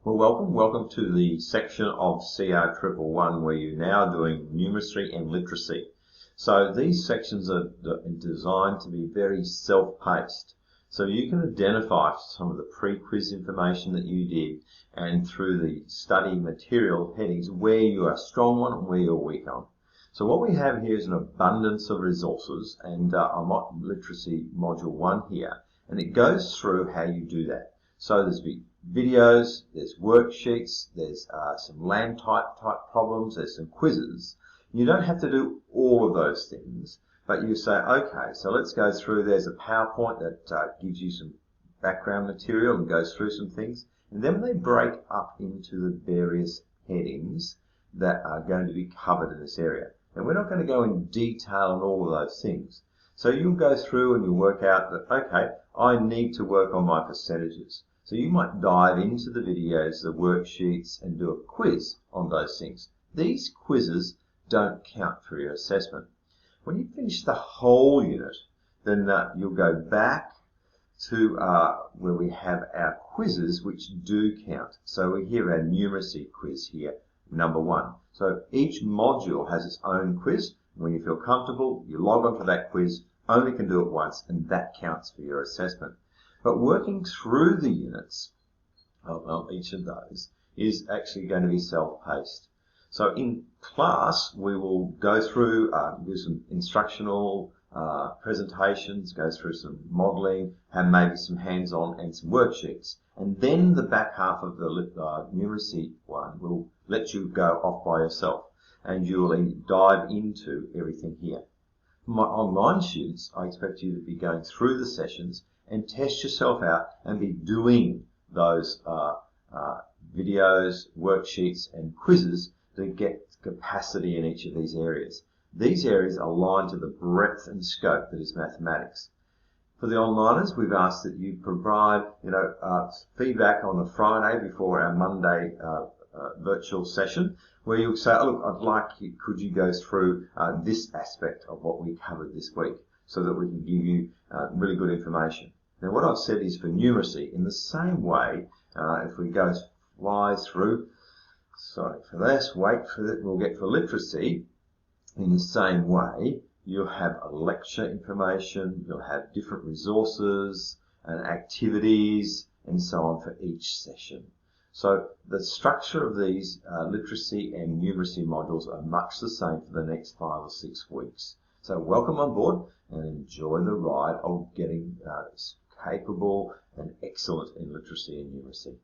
Well, welcome to the section of CR111 where you're now doing numeracy and literacy. So these sections are designed to be very self-paced. So you can identify some of the pre-quiz information that you did and through the study material headings where you are strong on and where you're weak on. So what we have here is an abundance of resources, and I'm at literacy module 1 here, and it goes through how you do that. So there's videos, there's worksheets, there's some land type problems, there's some quizzes. You don't have to do all of those things, but you say, okay, so let's go through. There's a PowerPoint that gives you some background material and goes through some things. And then they break up into the various headings that are going to be covered in this area. And we're not going to go in detail on all of those things. So you'll go through and you'll work out that, okay, I need to work on my percentages. So you might dive into the videos, the worksheets, and do a quiz on those things. These quizzes don't count for your assessment. When you finish the whole unit, then you'll go back to where we have our quizzes, which do count. So we have our numeracy quiz here, number 1. So each module has its own quiz. When you feel comfortable, you log on to that quiz, only can do it once, and that counts for your assessment. But working through the units of each of those is actually going to be self-paced. So in class, we will go through, do some instructional presentations, go through some modelling, and maybe some hands-on and some worksheets. And then the back half of the numeracy one will let you go off by yourself, and you'll dive into everything here. For my online students, I expect you to be going through the sessions and test yourself out and be doing those videos, worksheets, and quizzes to get capacity in each of these areas. These areas align to the breadth and scope that is mathematics. For the onliners, we've asked that you provide, feedback on the Friday before our Monday virtual session, where you'll say, oh, look, I'd like you, could you go through this aspect of what we covered this week, so that we can give you really good information. Now, what I've said is for numeracy, in the same way, if we go fly through, sorry for this, wait for that, we'll get for literacy, in the same way, you'll have a lecture information, you'll have different resources and activities and so on for each session. So the structure of these literacy and numeracy modules are much the same for the next 5 or 6 weeks. So welcome on board and enjoy the ride of getting capable and excellent in literacy and numeracy.